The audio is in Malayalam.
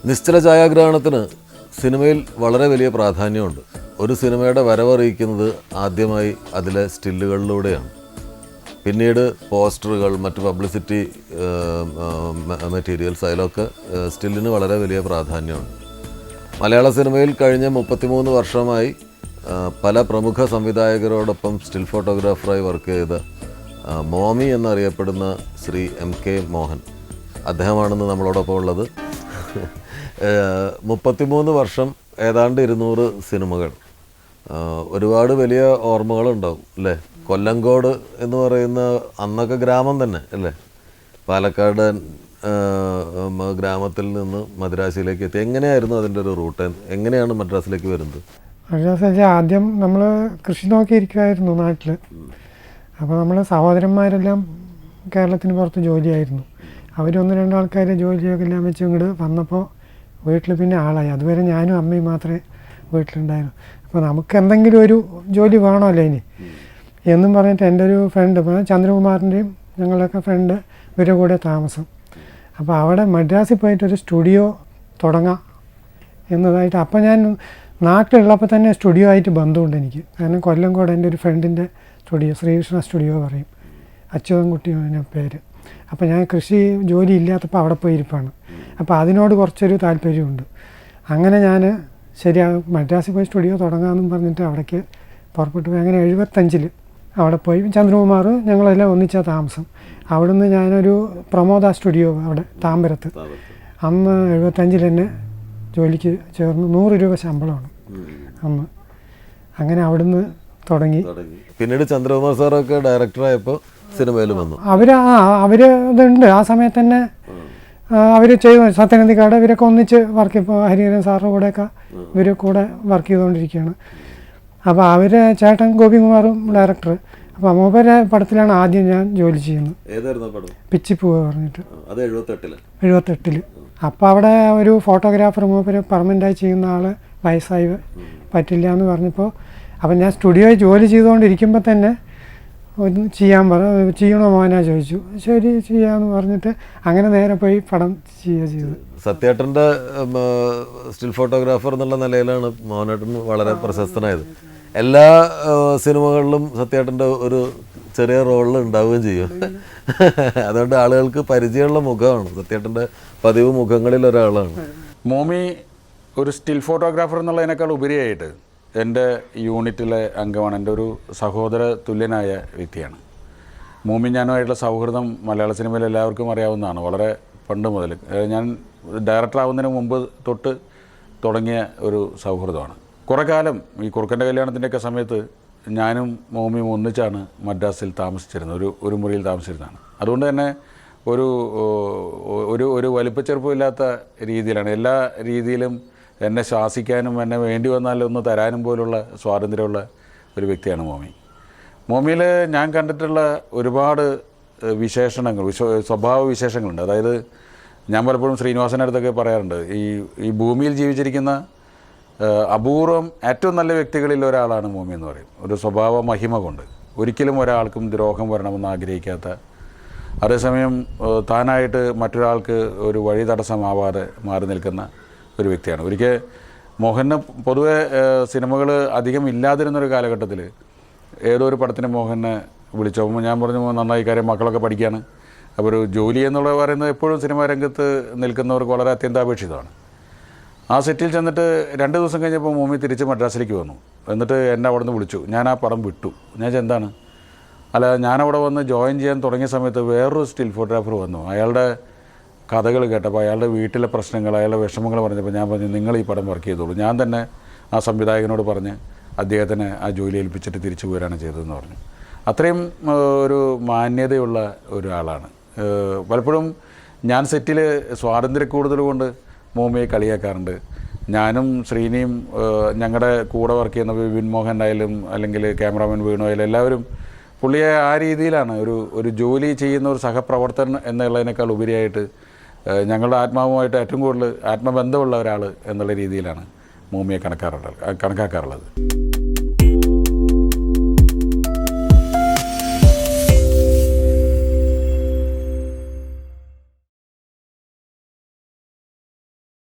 നിശ്ചല ഛായാഗ്രഹണത്തിന് സിനിമയിൽ വളരെ വലിയ പ്രാധാന്യമുണ്ട്. ഒരു സിനിമയുടെ വരവറിയിക്കുന്നത് ആദ്യമായി അതിലെ സ്റ്റില്ലുകളിലൂടെയാണ്. പിന്നീട് പോസ്റ്ററുകൾ, മറ്റ് പബ്ലിസിറ്റി മെറ്റീരിയൽസ്, അതിലൊക്കെ സ്റ്റില്ലിന് വളരെ വലിയ പ്രാധാന്യമുണ്ട്. മലയാള സിനിമയിൽ കഴിഞ്ഞ 33 വർഷമായി പല പ്രമുഖ സംവിധായകരോടൊപ്പം സ്റ്റിൽ ഫോട്ടോഗ്രാഫറായി വർക്ക് ചെയ്ത മോമി എന്നറിയപ്പെടുന്ന ശ്രീ MK മോഹൻ, അദ്ദേഹമാണെന്ന് നമ്മളോടൊപ്പം ഉള്ളത്. 33 വർഷം, ഏതാണ്ട് 200 സിനിമകൾ, ഒരുപാട് വലിയ ഓർമ്മകളുണ്ടാവും അല്ലേ? കൊല്ലങ്കോട് എന്ന് പറയുന്ന അന്നൊക്കെ ഗ്രാമം തന്നെ അല്ലേ? പാലക്കാട് ഗ്രാമത്തിൽ നിന്ന് മദ്രാസിലേക്ക് എത്തി. എങ്ങനെയായിരുന്നു അതിൻ്റെ ഒരു റൂട്ട്? എങ്ങനെയാണ് മദ്രാസിലേക്ക് വരുന്നത്? മദ്രാസ് ആദ്യം നമ്മൾ കൃഷി നോക്കിയിരിക്കുമായിരുന്നു നാട്ടിൽ. അപ്പോൾ നമ്മൾ സഹോദരന്മാരെല്ലാം കേരളത്തിന് പുറത്ത് ജോലിയായിരുന്നു. അവരൊന്ന് രണ്ടാൾക്കാർ ജോലിയൊക്കെ എല്ലാം വെച്ച് ഇങ്ങോട്ട് വന്നപ്പോൾ വീട്ടിൽ പിന്നെ ആളായി. അതുവരെ ഞാനും അമ്മയും മാത്രമേ വീട്ടിലുണ്ടായിരുന്നു. അപ്പോൾ നമുക്ക് എന്തെങ്കിലും ഒരു ജോലി വേണമല്ലോ ഇനി എന്നും പറഞ്ഞിട്ട് എൻ്റെ ഒരു ഫ്രണ്ട്, ചന്ദ്രകുമാറിൻ്റെയും ഞങ്ങളുടെയൊക്കെ ഫ്രണ്ട്, ഇവരുടെ കൂടെ താമസം. അപ്പോൾ അവിടെ മദ്രാസിൽ പോയിട്ടൊരു സ്റ്റുഡിയോ തുടങ്ങാം എന്നതായിട്ട്. അപ്പോൾ ഞാൻ നാട്ടിലുള്ളപ്പോൾ തന്നെ സ്റ്റുഡിയോ ആയിട്ട് ബന്ധമുണ്ട് എനിക്ക്. കാരണം കൊല്ലങ്കോട് എൻ്റെ ഒരു ഫ്രണ്ടിൻ്റെ സ്റ്റുഡിയോ, ശ്രീകൃഷ്ണ സ്റ്റുഡിയോ പറയും, അച്യുതൻകുട്ടി എന്ന പേര്. അപ്പോൾ ഞാൻ കൃഷി ജോലി ഇല്ലാത്തപ്പോൾ അവിടെ പോയി ഇരിപ്പാണ്. അപ്പോൾ അതിനോട് കുറച്ചൊരു താല്പര്യമുണ്ട്. അങ്ങനെ ഞാൻ ശരി മദ്രാസിൽ പോയി സ്റ്റുഡിയോ തുടങ്ങാമെന്നും പറഞ്ഞിട്ട് അവിടേക്ക് പുറപ്പെട്ടു പോയി. അങ്ങനെ 75 അവിടെ പോയി. ചന്ദ്രകുമാർ ഞങ്ങളെല്ലാം ഒന്നിച്ചാൽ താമസം. അവിടുന്ന് ഞാനൊരു പ്രമോദ സ്റ്റുഡിയോ അവിടെ താമ്പരത്ത്, അന്ന് 75 തന്നെ ജോലിക്ക് ചേർന്ന് 100 രൂപ ശമ്പളമാണ് അന്ന്. അങ്ങനെ അവിടുന്ന് തുടങ്ങി. പിന്നീട് ചന്ദ്രകുമാർ സാറൊക്കെ ഡയറക്ടറായപ്പോൾ സിനിമയിൽ വന്നു. അവർ ഇതുണ്ട് ആ സമയത്ത് തന്നെ അവർ ചെയ്തു. സത്യനന്ദിക്കാട് ഇവരൊക്കെ ഒന്നിച്ച് വർക്ക്, ഇപ്പോൾ ഹരിഹരൻ സാറിൻ്റെ കൂടെയൊക്കെ ഇവർ കൂടെ വർക്ക് ചെയ്തുകൊണ്ടിരിക്കുകയാണ്. അപ്പോൾ അവർ ചേട്ടൻ ഗോപികുമാറും ഡയറക്ടർ. അപ്പോൾ മൂപ്പരെ പടത്തിലാണ് ആദ്യം ഞാൻ ജോലി ചെയ്യുന്നത്. പിച്ചിപ്പൂവ് പറഞ്ഞിട്ട് 78. അപ്പോൾ അവിടെ ഒരു ഫോട്ടോഗ്രാഫർ മൂപ്പര് പെർമനൻ്റായി ചെയ്യുന്ന ആൾ വയസ്സായി പറ്റില്ല എന്ന് പറഞ്ഞപ്പോൾ, അപ്പം ഞാൻ സ്റ്റുഡിയോയിൽ ജോലി ചെയ്തുകൊണ്ടിരിക്കുമ്പോൾ തന്നെ ഒന്ന് ചെയ്യണോ മോനാ ചോദിച്ചു. ശരി ചെയ്യാമെന്ന് പറഞ്ഞിട്ട് അങ്ങനെ നേരെ പോയി പടം ചെയ്തത്. സത്യേട്ടൻ്റെ സ്റ്റിൽ ഫോട്ടോഗ്രാഫർ എന്നുള്ള നിലയിലാണ് മോഹനേട്ടൻ വളരെ പ്രശസ്തനായത്. എല്ലാ സിനിമകളിലും സത്യേട്ടൻ്റെ ഒരു ചെറിയ റോളിൽ ഉണ്ടാവുകയും ചെയ്യും. അതുകൊണ്ട് ആളുകൾക്ക് പരിചയമുള്ള മുഖമാണ്, സത്യേട്ടൻ്റെ പതിവ് മുഖങ്ങളിൽ ഒരാളാണ്. മോമി ഒരു സ്റ്റിൽ ഫോട്ടോഗ്രാഫർ എന്നുള്ളതിനേക്കാൾ ഉപരിയായിട്ട് എൻ്റെ യൂണിറ്റിലെ അംഗമാണ്. എൻ്റെ ഒരു സഹോദര തുല്യനായ വ്യക്തിയാണ്. മോമി ഞാനുമായിട്ടുള്ള സൗഹൃദം മലയാള സിനിമയിൽ എല്ലാവർക്കും അറിയാവുന്നതാണ്. വളരെ പണ്ട് മുതൽ, ഞാൻ ഡയറക്ടർ ആവുന്നതിന് മുമ്പ് തൊട്ട് തുടങ്ങിയ ഒരു സൗഹൃദമാണ്. കുറേ കാലം ഈ കുറുക്കൻ്റെ കല്യാണത്തിൻ്റെയൊക്കെ സമയത്ത് ഞാനും മോമിയും ഒന്നിച്ചാണ് മദ്രാസിൽ താമസിച്ചിരുന്നത്. ഒരു മുറിയിൽ താമസിച്ചിരുന്നതാണ്. അതുകൊണ്ട് തന്നെ ഒരു ഒരു ഒരു വലിപ്പച്ചെറുപ്പമില്ലാത്ത രീതിയിലാണ് എല്ലാ രീതിയിലും എന്നെ ശാസിക്കാനും എന്നെ വേണ്ടി വന്നാൽ ഒന്ന് തരാനും പോലുള്ള സ്വാതന്ത്ര്യമുള്ള ഒരു വ്യക്തിയാണ് മോമി. മോമിയിൽ ഞാൻ കണ്ടിട്ടുള്ള ഒരുപാട് വിശേഷണങ്ങൾ, സ്വഭാവ വിശേഷങ്ങളുണ്ട്. അതായത് ഞാൻ പലപ്പോഴും ശ്രീനിവാസൻ്റെ അടുത്തൊക്കെ പറയാറുണ്ട്, ഈ ഭൂമിയിൽ ജീവിച്ചിരിക്കുന്ന അപൂർവം ഏറ്റവും നല്ല വ്യക്തികളിൽ ഒരാളാണ് മോമി എന്ന് പറയും. ഒരു സ്വഭാവ മഹിമ കൊണ്ട് ഒരിക്കലും ഒരാൾക്കും ദ്രോഹം വരണമെന്ന് ആഗ്രഹിക്കാത്ത, അതേസമയം താനായിട്ട് മറ്റൊരാൾക്ക് ഒരു വഴി തടസ്സമാവാതെ മാറി നിൽക്കുന്ന ഒരു വ്യക്തിയാണ്. ഒരിക്കൽ മോഹന് പൊതുവെ സിനിമകൾ അധികം ഇല്ലാതിരുന്നൊരു കാലഘട്ടത്തിൽ ഏതോ ഒരു പടത്തിന് മോഹനെ വിളിച്ചു. അപ്പോൾ ഞാൻ പറഞ്ഞു, നന്നായി, കാര്യം മക്കളൊക്കെ പഠിക്കുകയാണ്. അപ്പോൾ ഒരു ജോലി എന്നുള്ളത് പറയുന്നത് എപ്പോഴും സിനിമാ രംഗത്ത് നിൽക്കുന്നവർക്ക് വളരെ അത്യന്താപേക്ഷിതമാണ്. ആ സെറ്റിൽ ചെന്നിട്ട് 2 ദിവസം കഴിഞ്ഞപ്പോൾ മോമി തിരിച്ച് മദ്രാസിലേക്ക് വന്നു. എന്നിട്ട് എന്നെ അവിടെ നിന്ന് വിളിച്ചു. ഞാൻ ആ പടം വിട്ടു. ഞാൻ എന്താണ്? അല്ല, ഞാനവിടെ വന്ന് ജോയിൻ ചെയ്യാൻ തുടങ്ങിയ സമയത്ത് വേറൊരു സ്റ്റിൽ ഫോട്ടോഗ്രാഫർ വന്നു. അയാളുടെ കഥകൾ കേട്ടപ്പോൾ, അയാളുടെ വീട്ടിലെ പ്രശ്നങ്ങൾ, അയാളുടെ വിഷമങ്ങൾ പറഞ്ഞപ്പോൾ ഞാൻ പറഞ്ഞു, നിങ്ങൾ ഈ പടം വർക്ക് ചെയ്തോളൂ. ഞാൻ തന്നെ ആ സംവിധായകനോട് പറഞ്ഞ് അദ്ദേഹത്തിന് ആ ജോലി ഏൽപ്പിച്ചിട്ട് തിരിച്ചു പോരാണ് ചെയ്തതെന്ന് പറഞ്ഞു. അത്രയും ഒരു മാന്യതയുള്ള ഒരാളാണ്. പലപ്പോഴും ഞാൻ സെറ്റിൽ സ്വാതന്ത്ര്യക്കൂടുതൽ കൊണ്ട് മോമിയെ കളിയാക്കാറുണ്ട്. ഞാനും ശ്രീനിയും ഞങ്ങളുടെ കൂടെ വർക്ക് ചെയ്യുന്ന വിപിൻ മോഹൻ ആയാലും അല്ലെങ്കിൽ ക്യാമറാമാൻ വേണു ആയാലും എല്ലാവരും പുള്ളിയെ ആ രീതിയിലാണ് ഒരു ജോലി ചെയ്യുന്ന ഒരു സഹപ്രവർത്തകൻ എന്നുള്ളതിനേക്കാൾ ഉപരിയായിട്ട് ഞങ്ങളുടെ ആത്മാവുമായിട്ട് ഏറ്റവും കൂടുതൽ ആത്മബന്ധമുള്ള ഒരാൾ എന്നുള്ള രീതിയിലാണ് മോമിയെ കണക്കാക്കാറുള്ളത്.